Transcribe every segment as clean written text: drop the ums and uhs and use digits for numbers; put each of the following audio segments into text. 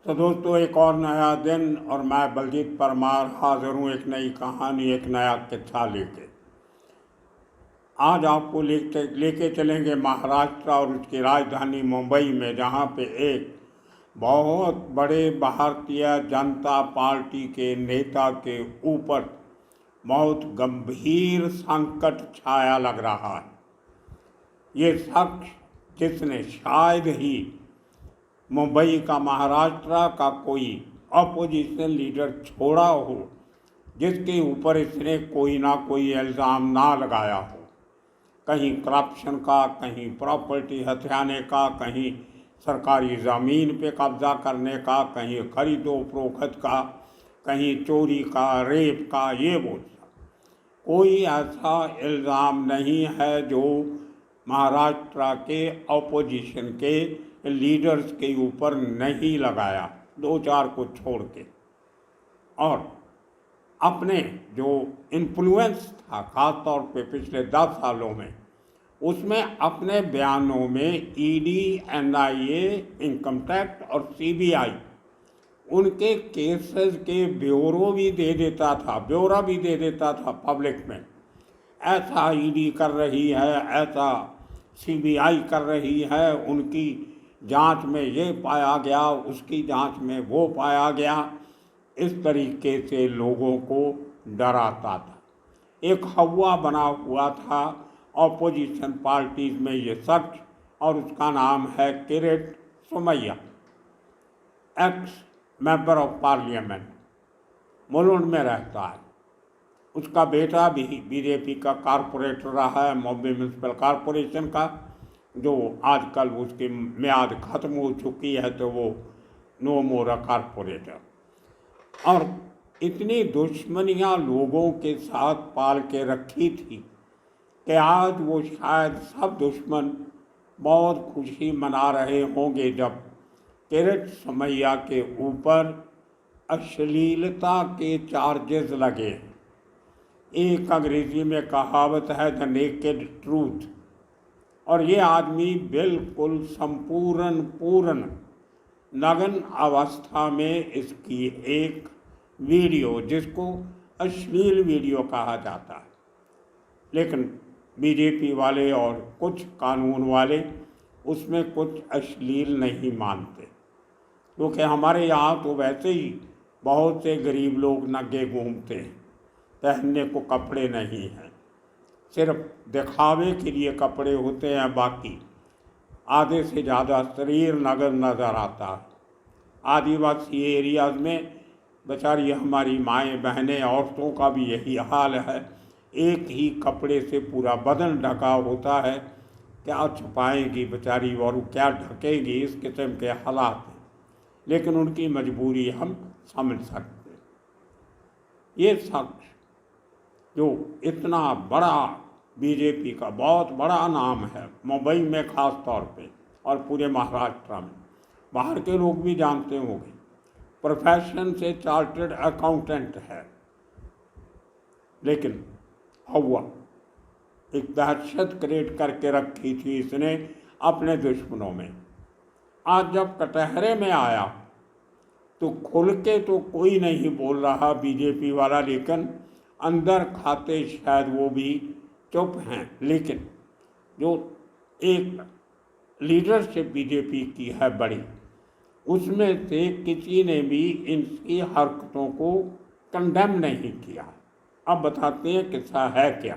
तो दोस्तों, एक और नया दिन और मैं बलजीत परमार हाजिर हूँ एक नई कहानी, एक नया किस्सा लेके। आज आपको लेके चलेंगे महाराष्ट्र और उसकी राजधानी मुंबई में, जहाँ पे एक बहुत बड़े भारतीय जनता पार्टी के नेता के ऊपर बहुत गंभीर संकट छाया लग रहा है। ये शख्स जिसने शायद ही मुंबई का, महाराष्ट्र का कोई अपोजिशन लीडर छोड़ा हो जिसके ऊपर इसने कोई ना कोई इल्ज़ाम ना लगाया हो, कहीं करप्शन का, कहीं प्रॉपर्टी हथियाने का, कहीं सरकारी ज़मीन पे कब्जा करने का, कहीं खरीदो फरोख्त का, कहीं चोरी का, रेप का, ये वो कोई ऐसा इल्ज़ाम नहीं है जो महाराष्ट्र के अपोजिशन के लीडर्स के ऊपर नहीं लगाया, दो चार को छोड़ के। और अपने जो इन्फ्लुएंस था ख़ास तौर पे पिछले 10 सालों में, उसमें अपने बयानों में ईडी, एनआईए, इनकम टैक्स और सीबीआई उनके केसेस के ब्यौरा भी दे देता था पब्लिक में। ऐसा ईडी कर रही है, ऐसा सीबीआई कर रही है, उनकी जांच में ये पाया गया, उसकी जांच में वो पाया गया। इस तरीके से लोगों को डराता था। एक हवा बना हुआ था ऑपोजिशन पार्टीज में ये शख्स, और उसका नाम है Kirit Somaiya, ex member of parliament, Mulund में रहता है। उसका बेटा भी बीजेपी का कारपोरेटर रहा है, मुंबई म्यूनसिपल कॉरपोरेशन का, जो आजकल उसकी मियाद ख़त्म हो चुकी है, तो वो नो मोर अ कारपोरेटर। और इतनी दुश्मनियाँ लोगों के साथ पाल के रखी थी कि आज वो शायद सब दुश्मन बहुत खुशी मना रहे होंगे जब किरीट सोमैया के ऊपर अश्लीलता के चार्जेस लगे। एक अंग्रेजी में कहावत है द नेकेड ट्रूथ, और ये आदमी बिल्कुल पूर्ण नग्न अवस्था में इसकी एक वीडियो, जिसको अश्लील वीडियो कहा जाता है, लेकिन बीजेपी वाले और कुछ कानून वाले उसमें कुछ अश्लील नहीं मानते, क्योंकि हमारे यहाँ तो वैसे ही बहुत से गरीब लोग नंगे घूमते हैं, पहनने को कपड़े नहीं हैं, सिर्फ दिखावे के लिए कपड़े होते हैं, बाकी आधे से ज़्यादा शरीर नज़र आता है। आदिवासी एरियाज़ में बेचारी हमारी माएँ बहनें, औरतों का भी यही हाल है, एक ही कपड़े से पूरा बदन ढका होता है, क्या छुपाएंगी बेचारी और क्या ढकेंगी, इस किस्म के हालात हैं। लेकिन उनकी मजबूरी हम समझ सकते हैं। ये शख्स जो इतना बड़ा बीजेपी का बहुत बड़ा नाम है मुंबई में ख़ास तौर पे और पूरे महाराष्ट्र में, बाहर के लोग भी जानते होंगे, प्रोफेशन से चार्टर्ड अकाउंटेंट है, लेकिन हवा एक दहशत क्रिएट करके रखी थी इसने अपने दुश्मनों में। आज जब कटहरे में आया तो खुल के तो कोई नहीं बोल रहा बीजेपी वाला, लेकिन अंदर खाते शायद वो भी चुप हैं। लेकिन जो एक लीडरशिप बीजेपी की है बड़ी, उसमें से किसी ने भी इनकी हरकतों को कंडेम नहीं किया। अब बताते हैं किस्सा है क्या।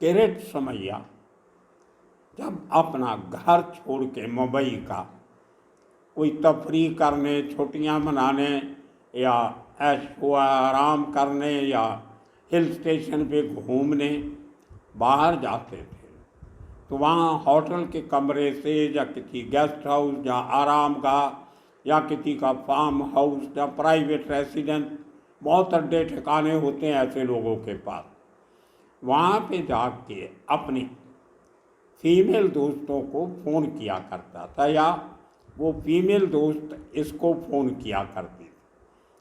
किरीट सोमैया जब अपना घर छोड़ के मुंबई का कोई तफरी करने, छुट्टियां मनाने या ऐशो आराम करने या हिल स्टेशन पे घूमने बाहर जाते थे, तो वहाँ होटल के कमरे से या किसी गेस्ट हाउस या आरामगाह या किसी का फार्म हाउस या प्राइवेट रेसिडेंस, बहुत अड्डे ठिकाने होते हैं ऐसे लोगों के पास, वहाँ पे जाके अपनी फीमेल दोस्तों को फ़ोन किया करता था, या वो फीमेल दोस्त इसको फ़ोन किया करती थी,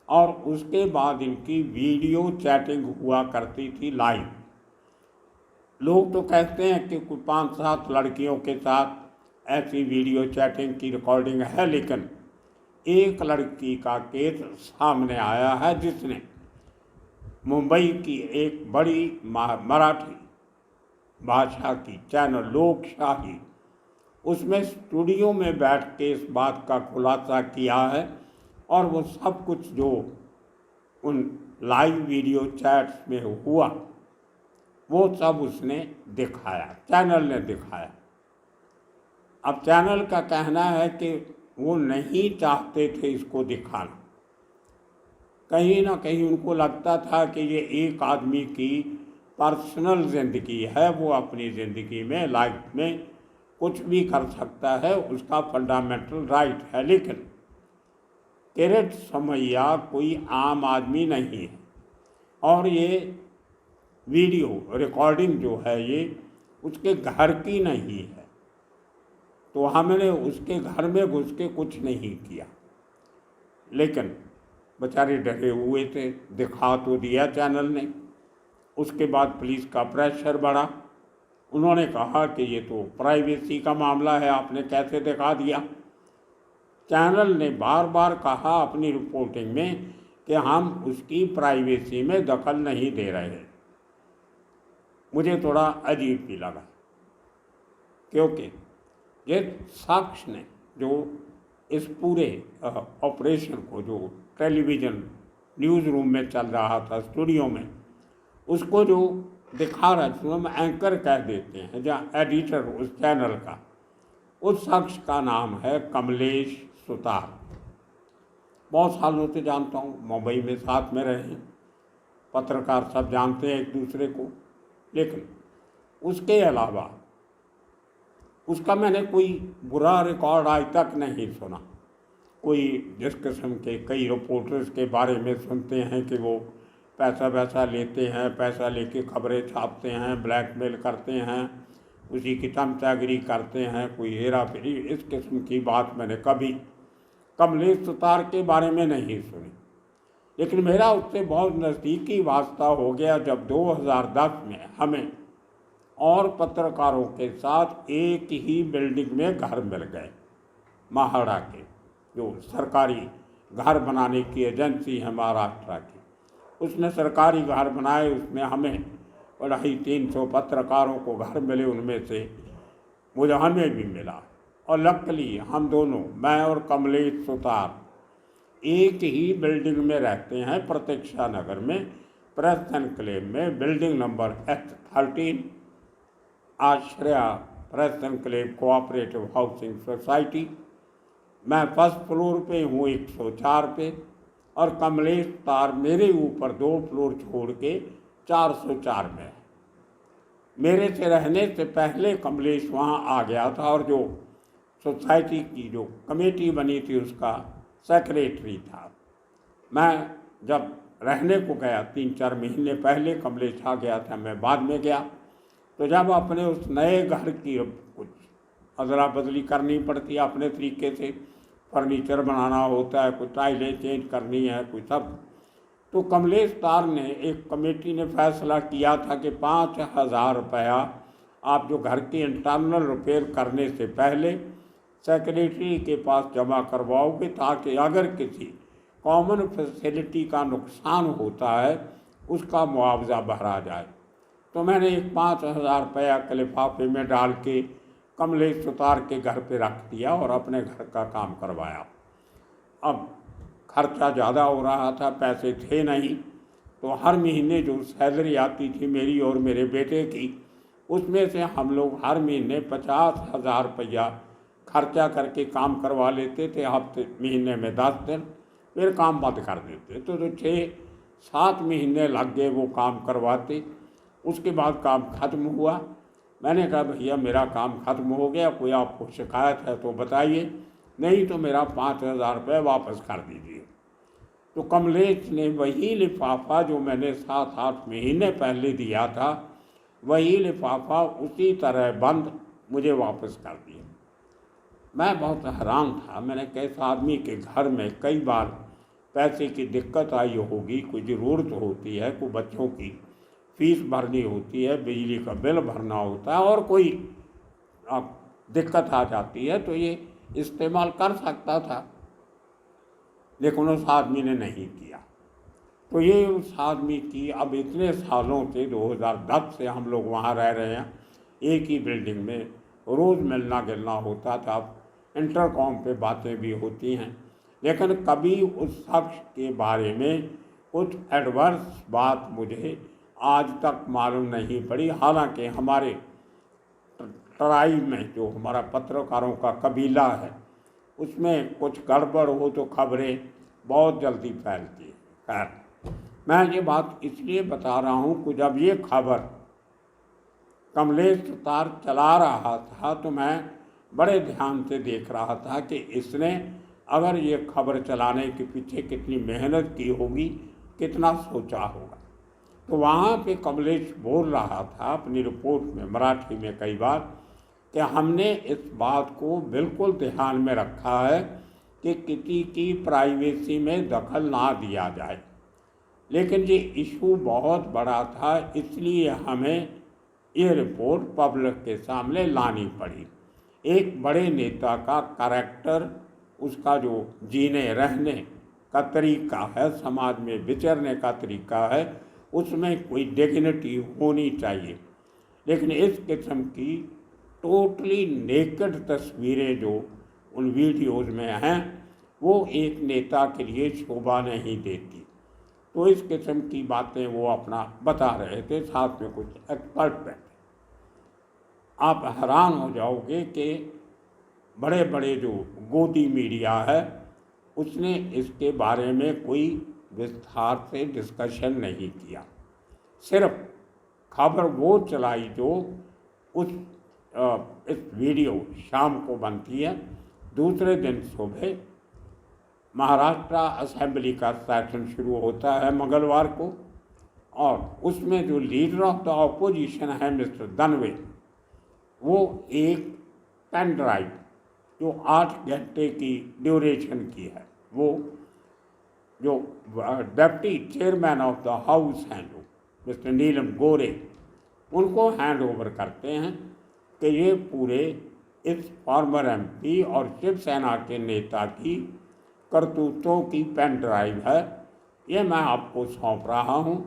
और उसके बाद इनकी वीडियो चैटिंग हुआ करती थी लाइव। लोग तो कहते हैं कि कुछ 5-7 लड़कियों के साथ ऐसी वीडियो चैटिंग की रिकॉर्डिंग है, लेकिन एक लड़की का केस सामने आया है जिसने मुंबई की एक बड़ी मराठी भाषा की चैनल लोकशाही, उसमें स्टूडियो में बैठ के इस बात का खुलासा किया है और वो सब कुछ जो उन लाइव वीडियो चैट्स में हुआ वो सब उसने दिखाया, चैनल ने दिखाया। अब चैनल का कहना है कि वो नहीं चाहते थे इसको दिखाना, कहीं ना कहीं उनको लगता था कि ये एक आदमी की पर्सनल ज़िंदगी है, वो अपनी ज़िंदगी में लाइफ में कुछ भी कर सकता है, उसका फंडामेंटल राइट है। लेकिन किरीट सोमैया कोई आम आदमी नहीं है और ये वीडियो रिकॉर्डिंग जो है ये उसके घर की नहीं है, तो हमने उसके घर में घुस के कुछ नहीं किया। लेकिन बेचारे डरे हुए थे, दिखा तो दिया चैनल ने। उसके बाद पुलिस का प्रेशर बढ़ा, उन्होंने कहा कि ये तो प्राइवेसी का मामला है, आपने कैसे दिखा दिया। चैनल ने बार बार कहा अपनी रिपोर्टिंग में कि हम उसकी प्राइवेसी में दखल नहीं दे रहे हैं। मुझे थोड़ा अजीब भी लगा, क्योंकि ये शख्स ने जो इस पूरे ऑपरेशन को, जो टेलीविज़न न्यूज़ रूम में चल रहा था स्टूडियो में, उसको जो दिखा रहा है, हम एंकर कह देते हैं, जहाँ एडिटर उस चैनल का, उस शख्स का नाम है कमलेश सुतार। बहुत सालों से जानता हूँ, मुंबई में साथ में रहे हैं, पत्रकार सब जानते हैं एक दूसरे को। लेकिन उसके अलावा उसका मैंने कोई बुरा रिकॉर्ड आज तक नहीं सुना। कोई जिस किस्म के कई रिपोर्टर्स के बारे में सुनते हैं कि वो पैसा लेते हैं, पैसा लेके खबरें छापते हैं, ब्लैकमेल करते हैं, उसी की तमचागिरी करते हैं, कोई हेरा फेरी, इस किस्म की बात मैंने कभी कमलेश सुतार के बारे में नहीं सुनी। लेकिन मेरा उससे बहुत नज़दीकी वास्ता हो गया जब 2010 में हमें और पत्रकारों के साथ एक ही बिल्डिंग में घर मिल गए। महाड़ा के जो सरकारी घर बनाने की एजेंसी है महाराष्ट्र की, उसने सरकारी घर बनाए, उसमें हमें 250-300 पत्रकारों को घर मिले, उनमें से मुझे हमें भी मिला। और लकीली हम दोनों, मैं और कमलेश सुतार, एक ही बिल्डिंग में रहते हैं, प्रतीक्षा नगर में, प्रेस एनक्लेव में, building number H13, Ashraya press enclave cooperative housing society. मैं फर्स्ट फ्लोर पे हूँ 104 पे, और कमलेश सुतार मेरे ऊपर 2 फ्लोर छोड़ के 404 में है। मेरे से रहने से पहले कमलेश वहाँ आ गया था और जो सोसाइटी की जो कमेटी बनी थी उसका सेक्रेटरी था। मैं जब रहने को गया 3-4 महीने पहले, कमलेश आ गया था, मैं बाद में गया। तो जब अपने उस नए घर की कुछ अदला बदली करनी पड़ती है, अपने तरीके से फर्नीचर बनाना होता है, कुछ टाइलें चेंज करनी है, कुछ सब, तो कमलेश सुतार ने, एक कमेटी ने फैसला किया था कि 5,000 रुपया आप जो घर की इंटरनल रिपेयर करने से पहले सेक्रेटरी के पास जमा करवाओगे, ताकि अगर किसी कॉमन फैसिलिटी का नुकसान होता है उसका मुआवजा भरा जाए। तो मैंने एक 5,000 रुपया के लिफाफे में डाल के कमलेश सुतार के घर पे रख दिया और अपने घर का काम करवाया। अब खर्चा ज़्यादा हो रहा था, पैसे थे नहीं, तो हर महीने जो सैलरी आती थी मेरी और मेरे बेटे की, उसमें से हम लोग हर महीने 50,000 रुपया खर्चा करके काम करवा लेते थे। हफ्ते महीने में 10 दिन, फिर काम बंद कर देते। तो 6-7 महीने लग गए वो काम करवाते। उसके बाद काम ख़त्म हुआ। मैंने कहा भैया मेरा काम ख़त्म हो गया, कोई आपको शिकायत है तो बताइए, नहीं तो मेरा 5,000 रुपये वापस कर दीजिए। तो कमलेश ने वही लिफाफा जो मैंने 7-8 महीने पहले दिया था, वही लिफाफा उसी तरह बंद मुझे वापस कर दिया। मैं बहुत हैरान था। मैंने कैसे आदमी के घर में कई बार पैसे की दिक्कत आई होगी, कोई ज़रूरत होती है, कोई बच्चों की फीस भरनी होती है, बिजली का बिल भरना होता है, और कोई दिक्कत आ जाती है तो ये इस्तेमाल कर सकता था, लेकिन उस आदमी ने नहीं किया। तो ये उस आदमी की, अब इतने सालों से 2010 से हम लोग वहाँ रह रहे हैं, एक ही बिल्डिंग में, रोज़ मिलना गिलना होता था, इंटरकॉम पे बातें भी होती हैं, लेकिन कभी उस शख्स के बारे में कुछ एडवर्स बात मुझे आज तक मालूम नहीं पड़ी। हालांकि हमारे ट्राइब में जो हमारा पत्रकारों का कबीला है, उसमें कुछ गड़बड़ हो तो खबरें बहुत जल्दी फैलती है। खैर, मैं ये बात इसलिए बता रहा हूँ कि जब ये खबर कमलेश सुतार चला रहा था तो मैं बड़े ध्यान से देख रहा था कि इसने अगर ये खबर चलाने के पीछे कितनी मेहनत की होगी, कितना सोचा होगा। तो वहाँ पे कमलेश बोल रहा था अपनी रिपोर्ट में मराठी में कई बार कि हमने इस बात को बिल्कुल ध्यान में रखा है कि किसी की प्राइवेसी में दखल ना दिया जाए, लेकिन ये इशू बहुत बड़ा था, इसलिए हमें ये रिपोर्ट पब्लिक के सामने लानी पड़ी। एक बड़े नेता का कैरेक्टर, उसका जो जीने रहने का तरीका है, समाज में विचरने का तरीका है, उसमें कोई डिग्निटी होनी चाहिए। लेकिन इस किस्म की टोटली नेकेड तस्वीरें जो उन वीडियोज़ में हैं, वो एक नेता के लिए शोभा नहीं देती। तो इस किस्म की बातें वो अपना बता रहे थे, साथ में कुछ एक्सपर्ट बैठे। आप हैरान हो जाओगे कि बड़े बड़े जो गोदी मीडिया है, उसने इसके बारे में कोई विस्तार से डिस्कशन नहीं किया। सिर्फ खबर वो चलाई जो इस वीडियो शाम को बनती है, दूसरे दिन सुबह महाराष्ट्र असेंबली का सेशन शुरू होता है मंगलवार को, और उसमें जो लीडर ऑफ द ऑपोजिशन है मिस्टर दनवे, वो एक पेन ड्राइव जो 8 घंटे की ड्यूरेशन की है, वो जो deputy chairman of the house हैं जो मिस्टर नीलम गोरे, उनको हैंड ओवर करते हैं कि ये पूरे इस फॉर्मर एमपी और शिवसेना के नेता की करतूतों की पेन ड्राइव है, ये मैं आपको सौंप रहा हूँ।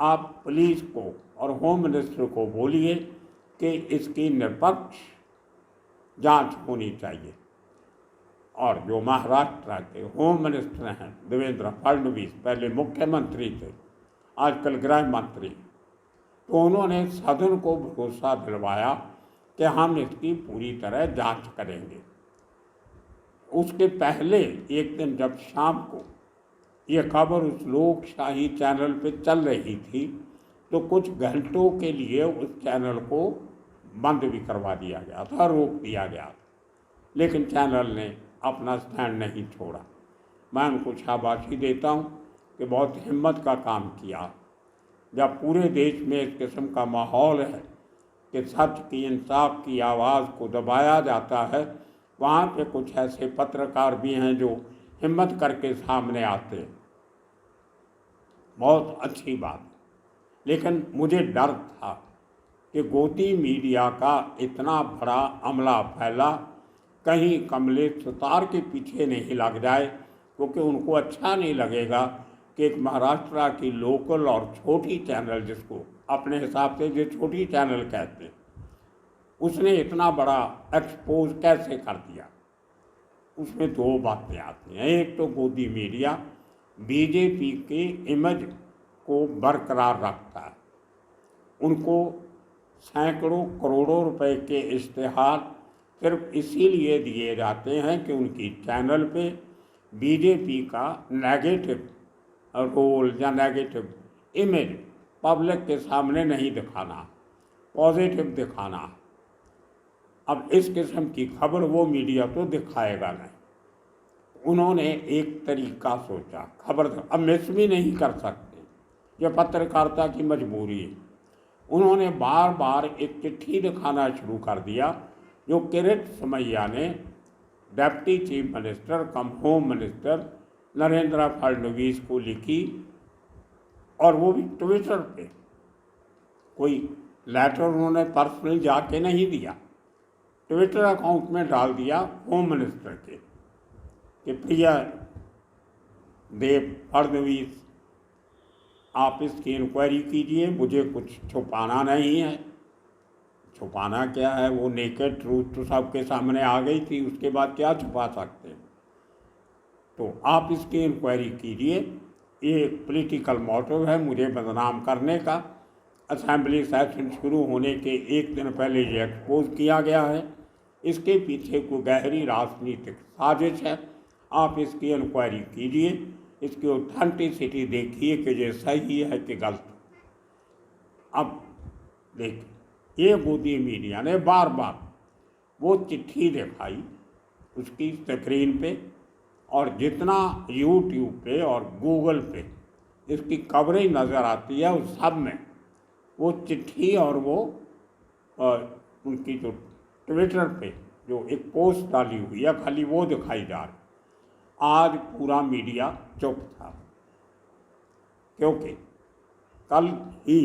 आप पुलिस को और होम मिनिस्टर को बोलिए कि इसकी निष्पक्ष जांच होनी चाहिए। और जो महाराष्ट्र के होम मिनिस्टर हैं देवेंद्र फडणवीस, पहले मुख्यमंत्री थे, आजकल गृह मंत्री, तो उन्होंने सदन को भरोसा दिलवाया कि हम इसकी पूरी तरह जांच करेंगे। उसके पहले एक दिन जब शाम को ये खबर उस लोकशाही चैनल पे चल रही थी, तो कुछ घंटों के लिए उस चैनल को बंद भी करवा दिया गया था, रोक दिया गया था, लेकिन चैनल ने अपना स्टैंड नहीं छोड़ा। मैं उनको शाबाशी देता हूँ कि बहुत हिम्मत का काम किया। जब पूरे देश में इस किस्म का माहौल है कि सच की, इंसाफ की आवाज़ को दबाया जाता है, वहाँ पे कुछ ऐसे पत्रकार भी हैं जो हिम्मत करके सामने आते हैं, बहुत अच्छी बात। लेकिन मुझे डर था कि गोदी मीडिया का इतना बड़ा अमला फैला, कहीं कमलेश सुतार के पीछे नहीं लग जाए, क्योंकि उनको अच्छा नहीं लगेगा कि एक महाराष्ट्र की लोकल और छोटी चैनल, जिसको अपने हिसाब से जो छोटी चैनल कहते हैं, उसने इतना बड़ा एक्सपोज कैसे कर दिया। उसमें 2 बातें आती हैं। एक तो गोदी मीडिया बीजेपी के इमेज को बरकरार रखता है, उनको सैकड़ों करोड़ों रुपए के इश्तेहार सिर्फ इसीलिए दिए जाते हैं कि उनकी चैनल पे बीजेपी का नेगेटिव रोल या नेगेटिव इमेज पब्लिक के सामने नहीं दिखाना, पॉजिटिव दिखाना। अब इस किस्म की खबर वो मीडिया तो दिखाएगा नहीं। उन्होंने एक तरीका सोचा, खबर अब मिस भी नहीं कर सकते, यह पत्रकारिता की मजबूरी है। उन्होंने बार बार एक चिट्ठी दिखाना शुरू कर दिया जो किरीट सोमैया ने deputy chief minister come home minister Narendra Fadnavis को लिखी, और वो भी ट्विटर पे। कोई लेटर उन्होंने पर्सनली जाके नहीं दिया, ट्विटर अकाउंट में डाल दिया होम मिनिस्टर के कि प्रिय देव फडणवीस, आप इसकी इंक्वायरी कीजिए, मुझे कुछ छुपाना नहीं है। छुपाना क्या है, वो नेकेड ट्रूथ तो सबके सामने आ गई थी, उसके बाद क्या छुपा सकते हैं। तो आप इसकी इंक्वायरी कीजिए, ये एक पॉलिटिकल मोटिव है मुझे बदनाम करने का। असेंबली सेशन शुरू होने के एक दिन पहले ये एक्सपोज किया गया है, इसके पीछे कोई गहरी राजनीतिक साजिश है। आप इसकी इंक्वायरी कीजिए, इसकी ऑथेंटिसिटी देखिए कि ये सही है कि गलत। अब देखिए, ये मोदी मीडिया ने बार बार वो चिट्ठी दिखाई उसकी स्क्रीन पे, और जितना यूट्यूब पे और गूगल पे इसकी कवरेज नज़र आती है उस सब में वो चिट्ठी और वो उनकी जो ट्विटर पे जो एक पोस्ट डाली हुई है खाली वो दिखाई जा रही। आज पूरा मीडिया चुप था, क्योंकि कल ही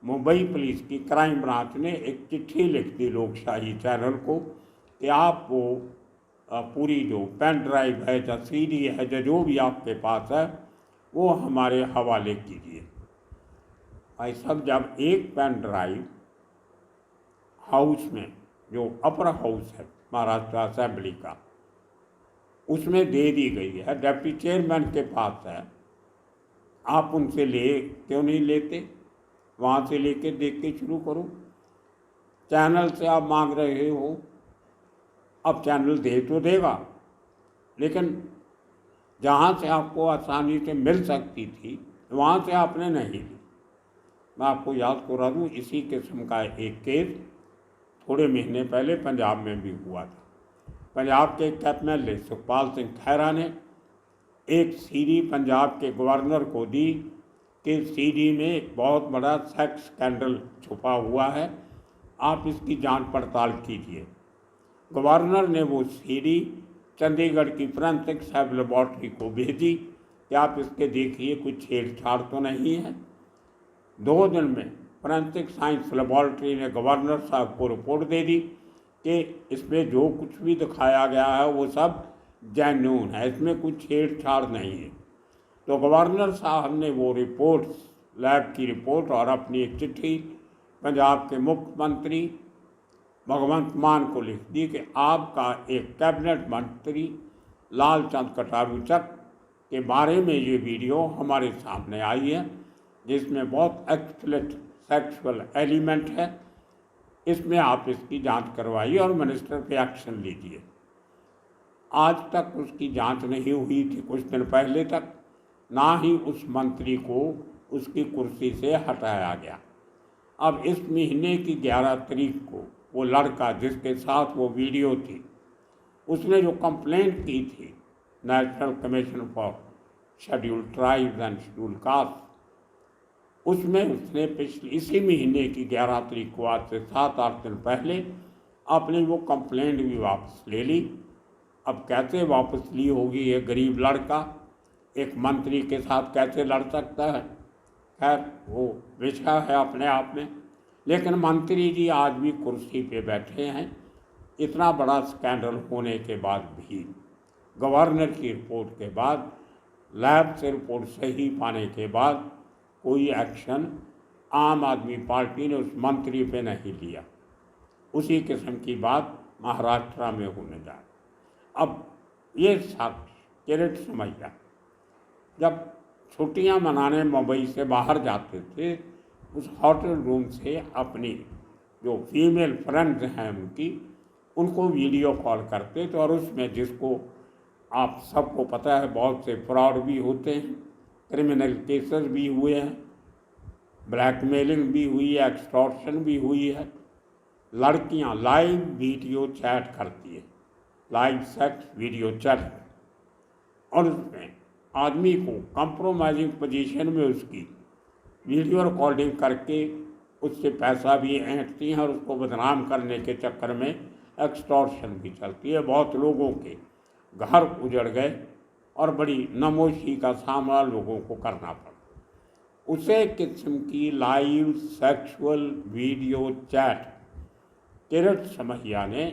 मुंबई पुलिस की क्राइम ब्रांच ने एक चिट्ठी लिख दी लोकशाही चैनल को कि आप वो पूरी जो पेन ड्राइव है या सीडी है जो भी आपके पास है वो हमारे हवाले कीजिए। भाई साहब, जब एक पेन ड्राइव हाउस में जो अपर हाउस है महाराष्ट्र असेंबली का उसमें दे दी गई है, डिप्टी चेयरमैन के पास है, आप उनसे ले क्यों नहीं लेते? वहाँ से लेके देख के शुरू करो। चैनल से आप मांग रहे हो, अब चैनल दे तो देगा, लेकिन जहाँ से आपको आसानी से मिल सकती थी वहाँ से आपने नहीं ली। मैं आपको याद करा दूँ, इसी किस्म का एक केस थोड़े महीने पहले पंजाब में भी हुआ था। पंजाब के कैबिनेट सुखपाल सिंह खैरा ने एक सीडी पंजाब के गवर्नर को दी कि सीडी में एक बहुत बड़ा सेक्स स्कैंडल छुपा हुआ है, आप इसकी जांच पड़ताल कीजिए। गवर्नर ने वो सीडी चंडीगढ़ की फोरेंसिक साइंस लेबॉर्ट्री को भेजी कि आप इसके देखिए कुछ छेड़छाड़ तो नहीं है। 2 दिन में फोरेंसिक साइंस लेबॉर्ट्री ने गवर्नर साहब को रिपोर्ट दे दी कि इसमें जो कुछ भी दिखाया गया है वो सब जेन्युइन है, इसमें कुछ छेड़छाड़ नहीं है। तो गवर्नर साहब ने वो रिपोर्ट, लैब की रिपोर्ट और अपनी एक चिट्ठी पंजाब के मुख्यमंत्री भगवंत मान को लिख दी कि आपका एक कैबिनेट मंत्री लालचंद कटारिया के बारे में ये वीडियो हमारे सामने आई है जिसमें बहुत एक्सप्लिसिट सेक्सुअल एलिमेंट है, इसमें आप इसकी जांच करवाइए और मिनिस्टर पे एक्शन लीजिए। आज तक उसकी जांच नहीं हुई थी, कुछ दिन पहले तक, ना ही उस मंत्री को उसकी कुर्सी से हटाया गया। अब इस महीने की 11 तारीख को वो लड़का जिसके साथ वो वीडियो थी उसने जो कंप्लेंट की थी national commission for scheduled tribes and scheduled caste, उसमें उसने इसी महीने की 11 तारीख को, आज से 7-8 दिन पहले, अपनी वो कंप्लेंट भी वापस ले ली। अब कैसे वापस ली होगी ये गरीब लड़का, एक मंत्री के साथ कैसे लड़ सकता है? खैर, वो विषय है अपने आप में। लेकिन मंत्री जी आज भी कुर्सी पे बैठे हैं। इतना बड़ा स्कैंडल होने के बाद भी, गवर्नर की रिपोर्ट के बाद, लैब से रिपोर्ट सही पाने के बाद कोई एक्शन आम आदमी पार्टी ने उस मंत्री पे नहीं लिया। उसी किस्म की बात महाराष्ट्र में होने जा रही। अब ये किरण समैया जब छुट्टियां मनाने मुंबई से बाहर जाते थे, उस होटल रूम से अपनी जो फीमेल फ्रेंड्स हैं उनको वीडियो कॉल करते थे, और उसमें, जिसको आप सबको पता है, बहुत से फ्रॉड भी होते हैं, क्रिमिनल केसेस भी हुए हैं, ब्लैकमेलिंग भी हुई है, एक्सटॉर्शन भी हुई है। लड़कियां लाइव वीडियो चैट करती है, लाइव सेक्स वीडियो चैट, और उसमें आदमी को कंप्रोमाइजिंग पोजीशन में उसकी वीडियो रिकॉर्डिंग करके उससे पैसा भी ऐंठती हैं, और उसको बदनाम करने के चक्कर में एक्सटॉर्शन भी चलती है। बहुत लोगों के घर उजड़ गए और बड़ी नमोशी का सामना लोगों को करना पड़ा। उसे किस्म की लाइव सेक्सुअल वीडियो चैट किरण समैया ने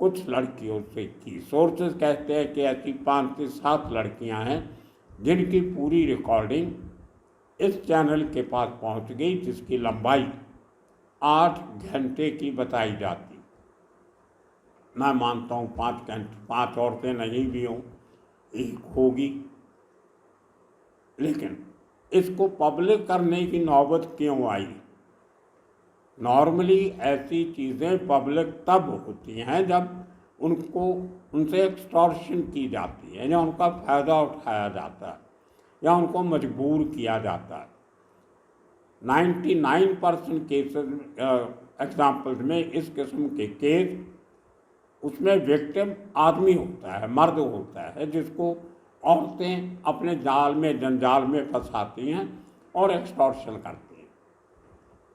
कुछ लड़कियों से की। सोर्सेज कहते हैं कि ऐसी 5 से 7 लड़कियां हैं जिनकी पूरी रिकॉर्डिंग इस चैनल के पास पहुंच गई, जिसकी लंबाई 8 घंटे की बताई जाती। मैं मानता हूँ 5 घंटे, 5 औरतें नहीं भी हों, एक होगी, लेकिन इसको पब्लिक करने की नौबत क्यों आई? नॉर्मली ऐसी चीज़ें पब्लिक तब होती हैं जब उनसे एक्सटॉर्शन की जाती है, या उनका फ़ायदा उठाया जाता है, या उनको मजबूर किया जाता है। 99% केसेस एग्जाम्पल्स में इस किस्म के केस, उसमें विक्टिम आदमी होता है, मर्द होता है, जिसको औरतें अपने जाल में, जंजाल में फंसाती हैं और एक्सटॉर्शन करती हैं।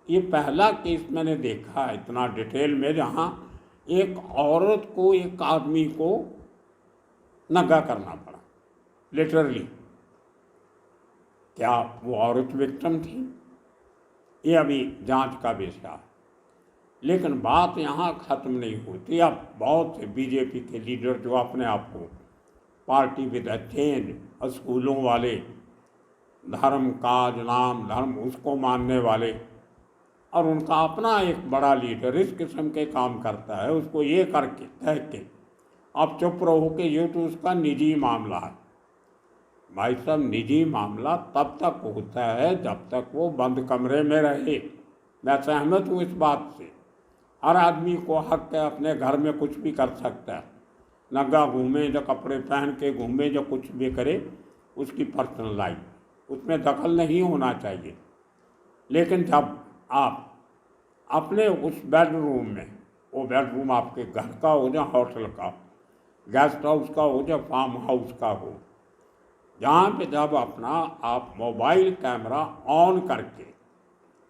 ये पहला केस मैंने देखा है इतना डिटेल में, जहाँ एक औरत को एक आदमी को नंगा करना पड़ा, लिटरली। क्या वो औरत विक्टिम थी? ये अभी जांच का विषय है। लेकिन बात यहाँ ख़त्म नहीं होती। अब बहुत से बीजेपी के लीडर जो अपने आप को पार्टी विद अ चेंज, स्कूलों वाले, धर्म काज नाम धर्म उसको मानने वाले, और उनका अपना एक बड़ा लीडर इस किस्म के काम करता है, उसको ये करके कह के आप चुप रहो कि ये तो उसका निजी मामला है। भाई साहब, निजी मामला तब तक होता है जब तक वो बंद कमरे में रहे। मैं सहमत हूँ इस बात से। हर आदमी को हक है, अपने घर में कुछ भी कर सकता है, नंगा घूमे, जो कपड़े पहन के घूमे, जो कुछ भी करे, उसकी पर्सनल लाइफ, उसमें दखल नहीं होना चाहिए। लेकिन जब आप अपने उस बेडरूम में, वो बेडरूम आपके घर का हो या होटल का, गेस्ट हाउस का हो या फार्म हाउस का हो, जहाँ पे जब अपना आप मोबाइल कैमरा ऑन करके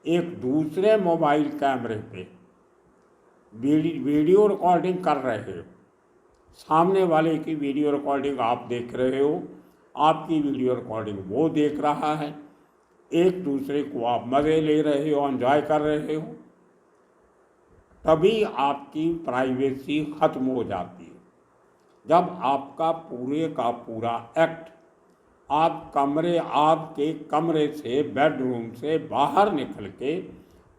एक दूसरे मोबाइल कैमरे पे वीडियो रिकॉर्डिंग कर रहे हो, सामने वाले की वीडियो रिकॉर्डिंग आप देख रहे हो, आपकी वीडियो रिकॉर्डिंग वो देख रहा है, एक दूसरे को आप मज़े ले रहे हो, एंजॉय कर रहे हो, तभी आपकी प्राइवेसी ख़त्म हो जाती है। जब आपका पूरे का पूरा एक्ट आपके कमरे से, बेडरूम से बाहर निकल के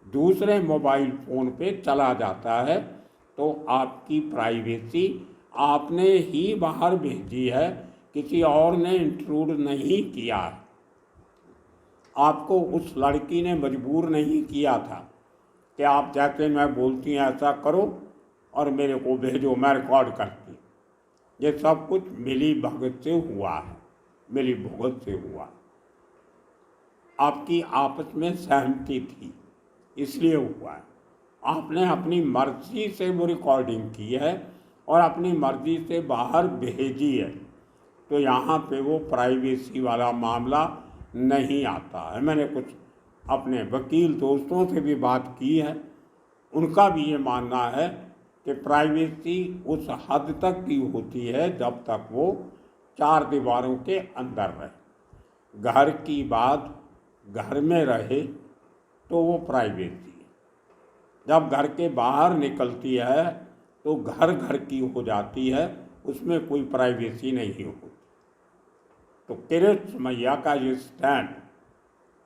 दूसरे मोबाइल फ़ोन पे चला जाता है, तो आपकी प्राइवेसी आपने ही बाहर भेजी है, किसी और ने इंट्रूड नहीं किया है। आपको उस लड़की ने मजबूर नहीं किया था कि आप जैसे मैं बोलती हैं ऐसा करो और मेरे को भेजो, मैं रिकॉर्ड करती। ये सब कुछ मिली भगत से हुआ है, मिली भुगत से हुआ। आपकी आपस में सहमति थी, इसलिए हुआ है। आपने अपनी मर्जी से वो रिकॉर्डिंग की है और अपनी मर्जी से बाहर भेजी है, तो यहाँ पे वो प्राइवेसी वाला मामला नहीं आता है। मैंने कुछ अपने वकील दोस्तों से भी बात की है, उनका भी ये मानना है कि प्राइवेसी उस हद तक की होती है जब तक वो 4 दीवारों के अंदर रहे। घर की बात घर में रहे तो वो प्राइवेसी है। जब घर के बाहर निकलती है तो घर घर की हो जाती है, उसमें कोई प्राइवेसी नहीं होती। तो किरण समैया का ये स्टैंड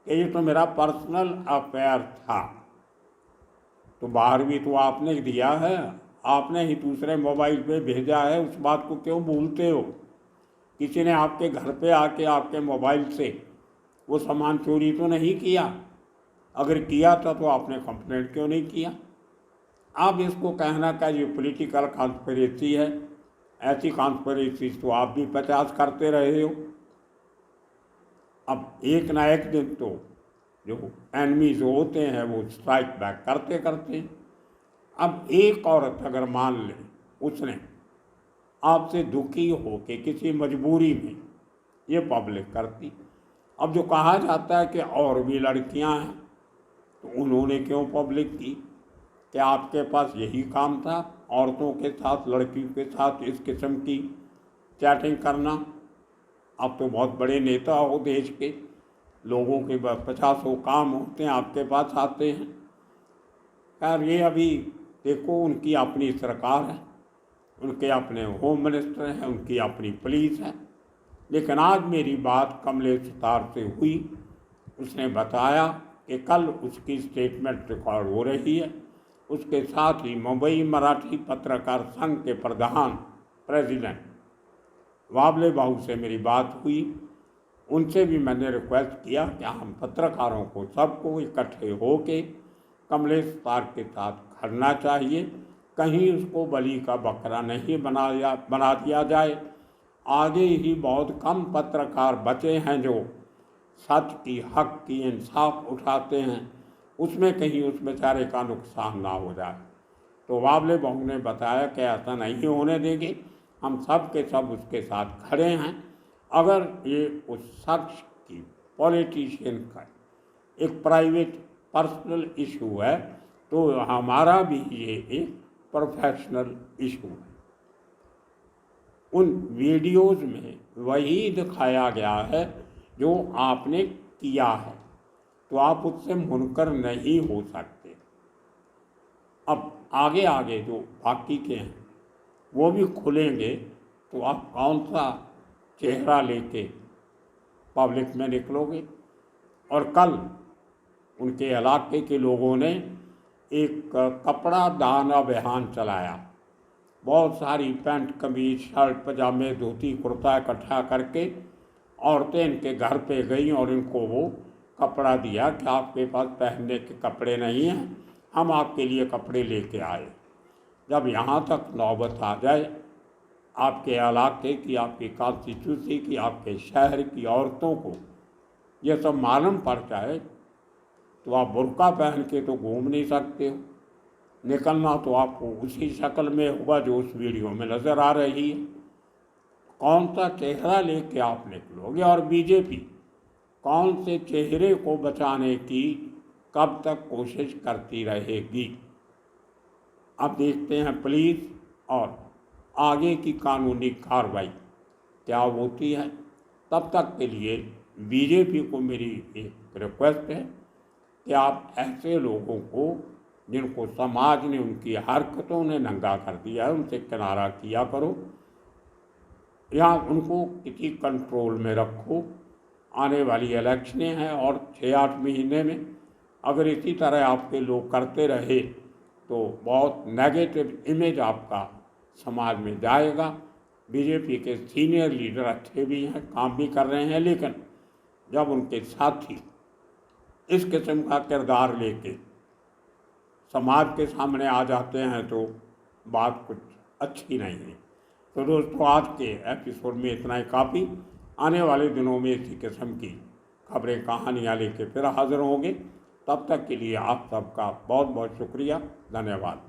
कि ये तो मेरा पर्सनल अफेयर था, तो बाहर भी तो आपने दिया है, आपने ही दूसरे मोबाइल पे भेजा है, उस बात को क्यों भूलते हो? किसी ने आपके घर पे आके आपके मोबाइल से वो सामान चोरी तो नहीं किया? अगर किया था तो आपने कंप्लेंट क्यों नहीं किया? आप इसको कहना का ये पॉलिटिकल कॉन्स्पिरेसी है, ऐसी कॉन्स्पिरेसी तो आप भी 50 करते रहे हो। अब एक ना एक दिन तो जो एनमीज होते हैं वो स्ट्राइक बैक करते करते। अब एक औरत अगर मान ले उसने आपसे दुखी हो के किसी मजबूरी में ये पब्लिक करती, अब जो कहा जाता है कि और भी लड़कियां हैं, तो उन्होंने क्यों पब्लिक की? क्या आपके पास यही काम था, औरतों के साथ, लड़कियों के साथ इस किस्म की चैटिंग करना? आप तो बहुत बड़े नेता हो देश के, लोगों के 50 काम होते हैं, आपके पास आते हैं। खैर, ये अभी देखो, उनकी अपनी सरकार है, उनके अपने होम मिनिस्टर हैं, उनकी अपनी पुलिस है। लेकिन आज मेरी बात कमलेश सुतार से हुई। उसने बताया कि कल उसकी स्टेटमेंट रिकॉर्ड हो रही है। उसके साथ ही मुंबई मराठी पत्रकार संघ के प्रधान प्रेसिडेंट वाबले बाबू से मेरी बात हुई। उनसे भी मैंने रिक्वेस्ट किया कि हम पत्रकारों को सबको इकट्ठे होके कमलेश सुतार के साथ खड़ना चाहिए, कहीं उसको बलि का बकरा नहीं बना दिया जाए। आगे ही बहुत कम पत्रकार बचे हैं जो सच की, हक की, इंसाफ उठाते हैं, उसमें कहीं उस बेचारे का नुकसान ना हो जाए। तो वाबले बहू ने बताया कि ऐसा नहीं होने देंगे, हम सब के सब उसके साथ खड़े हैं। अगर ये उस शख्स की, पॉलिटिशियन का एक प्राइवेट पर्सनल इशू है तो हमारा भी ये एक प्रोफेशनल इशू है। उन वीडियोज़ में वही दिखाया गया है जो आपने किया है, तो आप उससे मुनकर नहीं हो सकते। अब आगे आगे जो बाकी के हैं वो भी खुलेंगे, तो आप कौन सा चेहरा लेके पब्लिक में निकलोगे। और कल उनके इलाके के लोगों ने एक कपड़ा दान अभियान चलाया। बहुत सारी पैंट, कमीज, शर्ट, पजामे, धोती, कुर्ता इकट्ठा करके औरतें इनके घर पे गई और इनको वो कपड़ा दिया कि आपके पास पहनने के कपड़े नहीं हैं, हम आपके लिए कपड़े लेके आए। जब यहाँ तक नौबत आ जाए आपके इलाके की, आपकी कॉन्स्टिट्यूंसी की, आपके शहर की औरतों को ये सब मालूम पड़ जाए, तो आप बुर्का पहन के तो घूम नहीं सकते हो। निकलना तो आपको उसी शक्ल में होगा जो उस वीडियो में नज़र आ रही है। कौन सा चेहरा लेके आप निकलोगे। और बीजेपी कौन से चेहरे को बचाने की कब तक कोशिश करती रहेगी। अब देखते हैं पुलिस और आगे की कानूनी कार्रवाई क्या होती है। तब तक के लिए बीजेपी को मेरी एक रिक्वेस्ट है कि आप ऐसे लोगों को जिनको समाज ने, उनकी हरकतों ने नंगा कर दिया है, उनसे किनारा किया करो या उनको किसी कंट्रोल में रखो। आने वाली इलेक्शनें हैं और 6-8 महीने में अगर इसी तरह आपके लोग करते रहे तो बहुत नेगेटिव इमेज आपका समाज में जाएगा। बीजेपी के सीनियर लीडर अच्छे भी हैं, काम भी कर रहे हैं, लेकिन जब उनके साथी इस किस्म का किरदार लेके समाज के सामने आ जाते हैं तो बात कुछ अच्छी नहीं है। तो दोस्तों, आज के एपिसोड में इतना ही काफ़ी। आने वाले दिनों में इसी किस्म की खबरें, कहानियाँ लेके फिर हाजिर होंगे। तब तक के लिए आप सबका बहुत बहुत शुक्रिया, धन्यवाद।